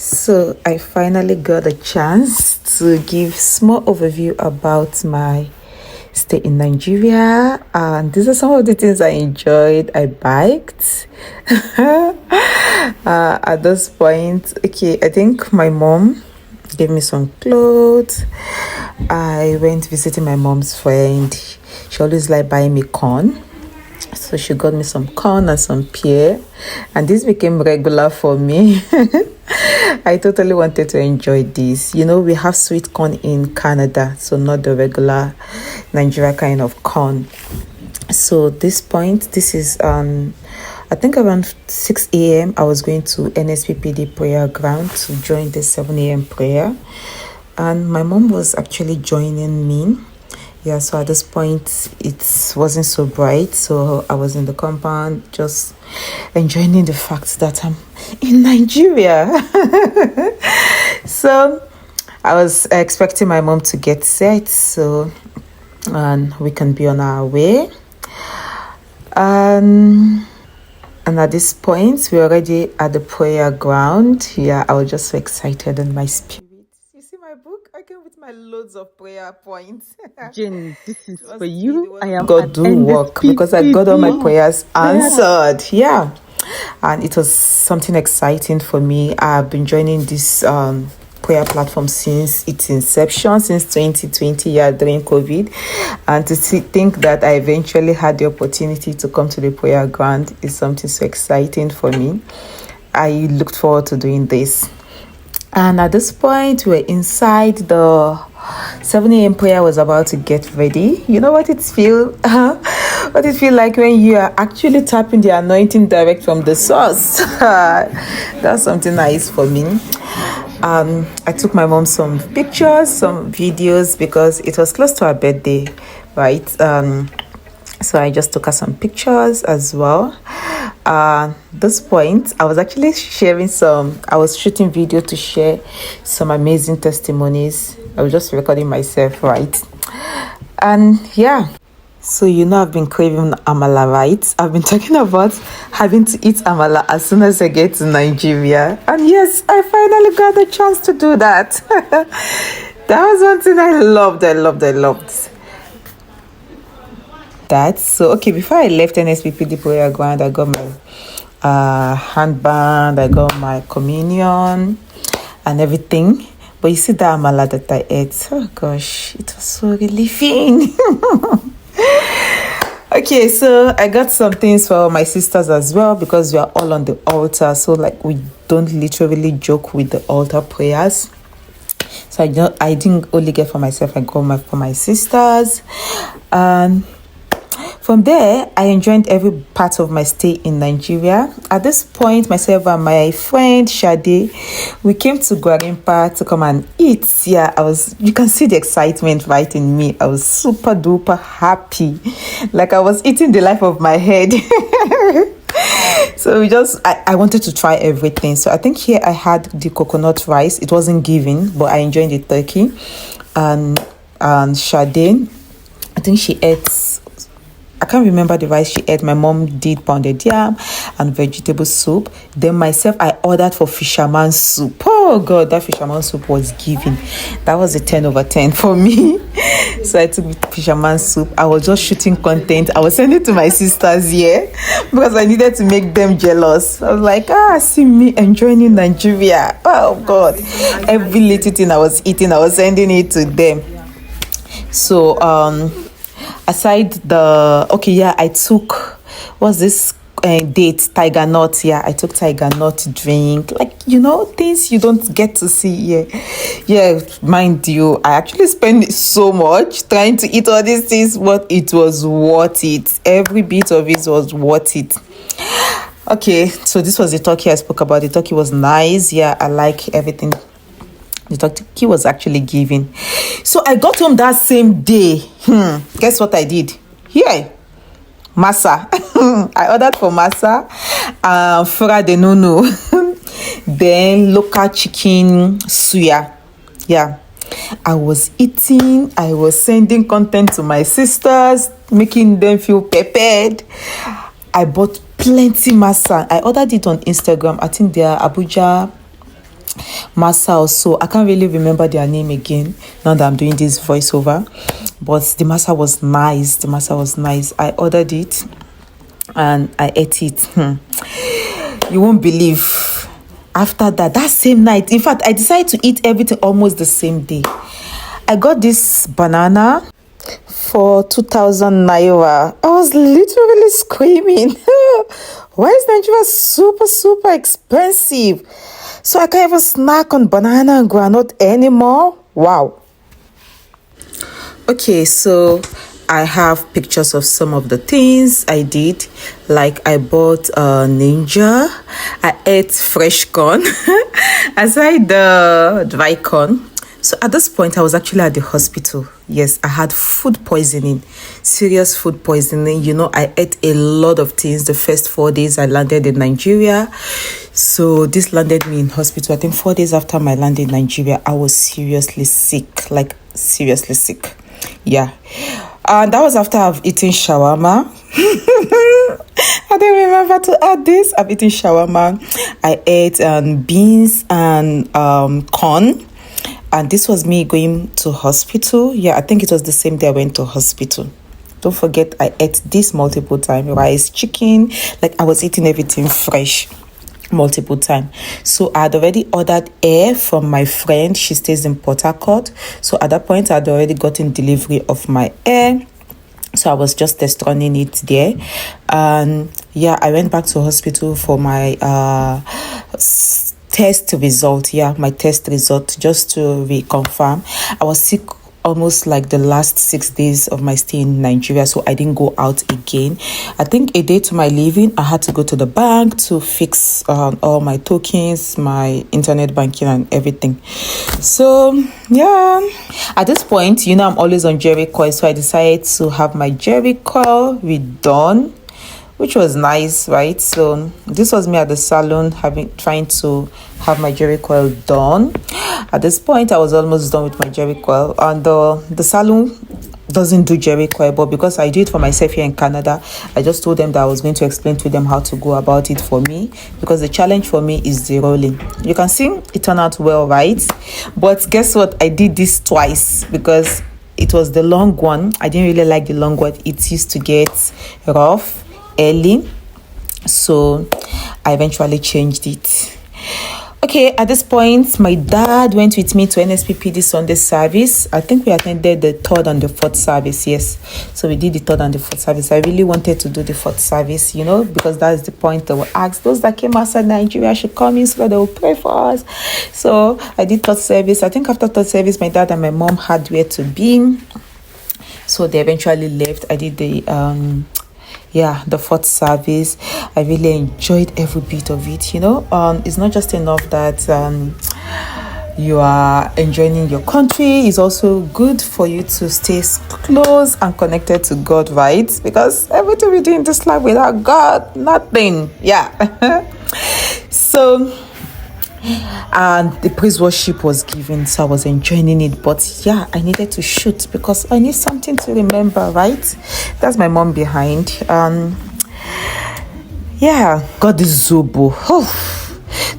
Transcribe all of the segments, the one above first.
So I finally got a chance to give small overview about my stay in Nigeria, and these are some of the things I enjoyed. I biked. At this point, okay, I think my mom gave me some clothes. I went visiting my mom's friend. She always like buying me corn. So she got me some corn and some pear, and this became regular for me. I totally wanted to enjoy this. You know, we have sweet corn in Canada, so not the regular Nigeria kind of corn. So this is I think around 6 a.m. I was going to NSPPD prayer ground to join the 7 a.m. prayer, and my mom was actually joining me. Yeah, so at this point it wasn't so bright, so I was in the compound just enjoying the fact that I'm in Nigeria. So I was expecting my mom to get set so and we can be on our way. And at this point we're already at the prayer ground. Yeah, I was just so excited in my spirit. You see my book? I came with my loads of prayer points. Jane, this is for you. I am God do work because I got all my prayers answered. Yeah. And it was something exciting for me. I've been joining this prayer platform since its inception, since 2020, yeah, during COVID. And think that I eventually had the opportunity to come to the prayer ground is something so exciting for me. I looked forward to doing this. And at this point, we're inside the 7 a.m. prayer was about to get ready. You know what it feel? What it feel like when you are actually tapping the anointing direct from the source. That's something nice for me. I took my mom some pictures, some videos because it was close to her birthday, right? So I just took her some pictures as well. This point, I was actually I was shooting video to share some amazing testimonies. I was just recording myself, right? And yeah, so I've been craving amala, right? I've been talking about having to eat amala as soon as I get to Nigeria. And yes, I finally got the chance to do that. That was one thing I loved. That. So, okay, before I left NSPPD prayer ground, I got my handband, I got my communion and everything. But you see that amala that I ate, oh gosh, it was so relieving. Okay, so I got some things for my sisters as well because we are all on the altar. So like we don't literally joke with the altar prayers. So I didn't only get for myself, I got for my sisters. And from there, I enjoyed every part of my stay in Nigeria. At this point, myself and my friend Shade, we came to Gwarimpa to come and eat. Yeah, you can see the excitement right in me. I was super duper happy. Like I was eating the life of my head. So I wanted to try everything. So I think here I had the coconut rice. It wasn't given, but I enjoyed the turkey. And Shade, I think she ate, I can't remember the rice she ate. My mom did pounded yam and vegetable soup. Then myself, I ordered for fisherman soup. Oh God, that fisherman soup was given. That was a 10 over 10 for me. So I took the fisherman soup. I was just shooting content. I was sending it to my sisters here because I needed to make them jealous. I was like, see me enjoying in Nigeria. Oh God. Every little thing I was eating, I was sending it to them. So, aside I took, what's this date, tiger nut. Yeah, I took tiger nut drink, like things you don't get to see here. Yeah, mind you, I actually spent so much trying to eat all these things, but it was worth it. Every bit of it was worth it. Okay, so this was the turkey I spoke about. The turkey was nice. Yeah, I like everything the turkey was actually given. So I got home that same day. Guess what I did? Here, masa. I ordered for masa, fura de nunu, then local chicken suya. Yeah, I was eating. I was sending content to my sisters, making them feel prepared. I bought plenty masa. I ordered it on Instagram. I think they are Abuja masa also. I can't really remember their name again now that I'm doing this voiceover. But the masa was nice. The masa was nice. I ordered it and I ate it. You won't believe. After that same night, in fact, I decided to eat everything almost the same day. I got this banana for 2,000 naira. I was literally screaming. Why is Nigeria super expensive? So I can't even snack on banana and granite anymore. Wow. Okay, so I have pictures of some of the things I did. Like I bought Naija. I ate fresh corn aside the dry corn. So at this point, I was actually at the hospital. Yes, I had food poisoning, serious food poisoning. You know, I ate a lot of things the first 4 days I landed in Nigeria. So this landed me in hospital. I think 4 days after my landing in Nigeria, I was seriously sick, like seriously sick. Yeah. And that was after I've eaten shawarma. I didn't remember to add this. I've eaten shawarma. I ate beans and corn. And this was me going to hospital. Yeah, I think it was the same day I went to hospital. Don't forget, I ate this multiple times. Rice, chicken, like I was eating everything fresh multiple times. So I had already ordered air from my friend. She stays in Port Harcourt. So at that point, I had already gotten delivery of my air. So I was just test running it there. And yeah, I went back to hospital for my test result. Yeah, my test result, just to reconfirm. I was sick almost like the last 6 days of my stay in Nigeria, so I didn't go out again. I think a day to my leaving, I had to go to the bank to fix all my tokens, my internet banking and everything. So yeah, at this point, you know, I'm always on Jerry coil, so I decided to have my Jerry coil redone, which was nice, right? So this was me at the salon trying to have my Jerry coil done. At this point, I was almost done with my Jerry coil, and the salon doesn't do Jerry coil, but because I do it for myself here in Canada, I just told them that I was going to explain to them how to go about it for me, because the challenge for me is the rolling. You can see it turned out well, right? But guess what? I did this twice because it was the long one. I didn't really like the long one. It used to get rough early, so I eventually changed it. Okay, at this point, my dad went with me to NSPPD Sunday service. I think we attended the 3rd and the 4th service, yes. So we did the 3rd and the 4th service. I really wanted to do the 4th service, you know, because that's the point they will ask. Those that came outside Nigeria should come in so they will pray for us. So I did 3rd service. I think after 3rd service, my dad and my mom had where to be. So they eventually left. I did the 4th service. I really enjoyed every bit of it. You know, it's not just enough that you are enjoying your country. It's also good for you to stay close and connected to God, right? Because everything we do in this life without God, nothing. Yeah. So and the praise worship was given, so I was enjoying it. But yeah, I needed to shoot because I need something to remember, right? That's my mom behind. Yeah, got this Zobo.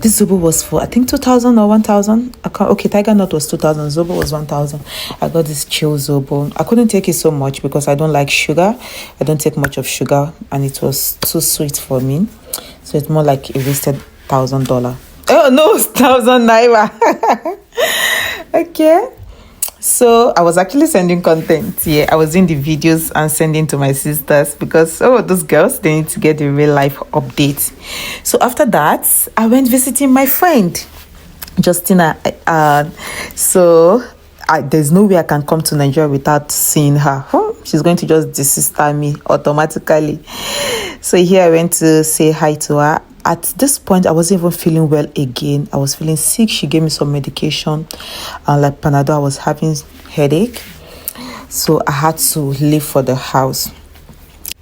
This Zobo was for I think 2,000 or 1,000. Okay, Tiger Nut was 2,000. Zobo was 1,000. I got this chill Zobo. I couldn't take it so much because I don't like sugar. I don't take much of sugar, and it was too sweet for me. So it's more like a wasted $1,000. Oh no, 1,000 naira. Okay. So I was actually sending content. Yeah, I was doing the videos and sending to my sisters because those girls, they need to get the real life update. So after that, I went visiting my friend Justina. There's no way I can come to Nigeria without seeing her. She's going to just desister me automatically. So here I went to say hi to her. At this point, I wasn't even feeling well again. I was feeling sick. She gave me some medication, like Panadol. I was having headache, so I had to leave for the house.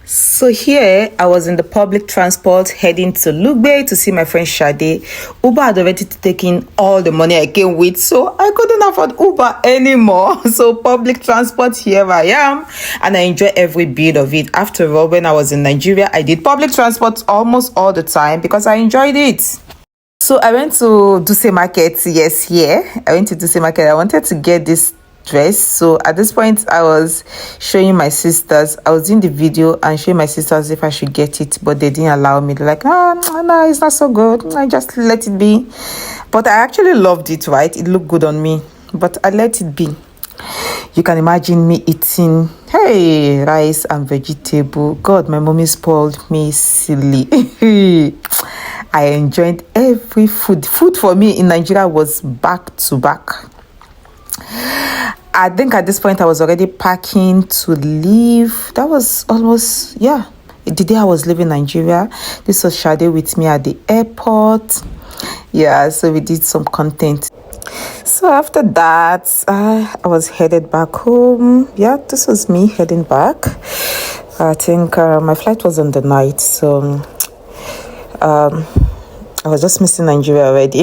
So here, I was in the public transport heading to Lugbe to see my friend Sade. Uber had already taken all the money I came with, so I couldn't afford Uber anymore. So public transport, here I am, and I enjoy every bit of it. After all, when I was in Nigeria, I did public transport almost all the time because I enjoyed it. So I went to Duse Market. Yes, yeah. I went to Duse Market. I wanted to get this dress. So at this point, I was showing my sisters. I was doing the video and showing my sisters if I should get it, but they didn't allow me. They're like, oh, no, it's not so good. I just let it be. But I actually loved it, right? It looked good on me, but I let it be. You can imagine me eating, hey, rice and vegetable. God, my mommy spoiled me silly. I enjoyed every food. Food for me in Nigeria was back to back. I think at this point I was already packing to leave. That was almost, yeah, the day I was leaving Nigeria. This was Sade with me at the airport. Yeah, so we did some content. So after that, I was headed back home. Yeah, this was me heading back. I think my flight was on the night, so I was just missing Nigeria already.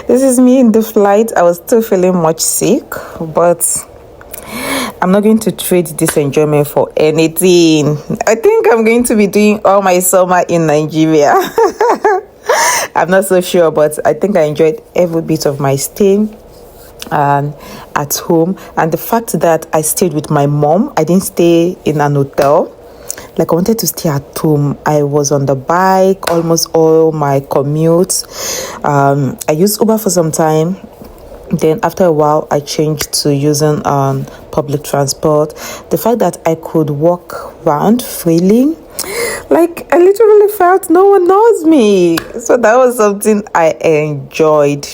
This is me in the flight. I was still feeling much sick, but I'm not going to trade this enjoyment for anything. I think I'm going to be doing all my summer in Nigeria. I'm not so sure, but I think I enjoyed every bit of my stay at home. And the fact that I stayed with my mom, I didn't stay in an hotel. Like, I wanted to stay at home. I was on the bike almost all my commutes. I used Uber for some time. Then after a while, I changed to using public transport. The fact that I could walk around freely, like, I literally felt no one knows me. So that was something I enjoyed.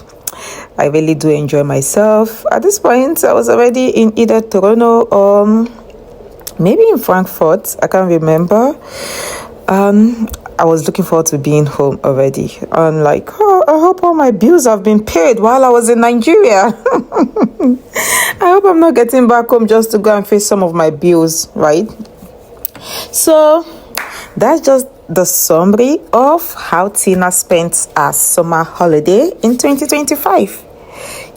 I really do enjoy myself. At this point, I was already in either Toronto or maybe in Frankfurt. I can't remember. I was looking forward to being home already. I'm like, oh, I hope all my bills have been paid while I was in Nigeria. I hope I'm not getting back home just to go and face some of my bills, right? So that's just the summary of how Tinna spent our summer holiday in 2025.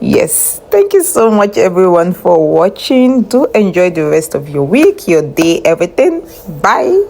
Yes, thank you so much everyone for watching. Do enjoy the rest of your week, your day, everything. Bye.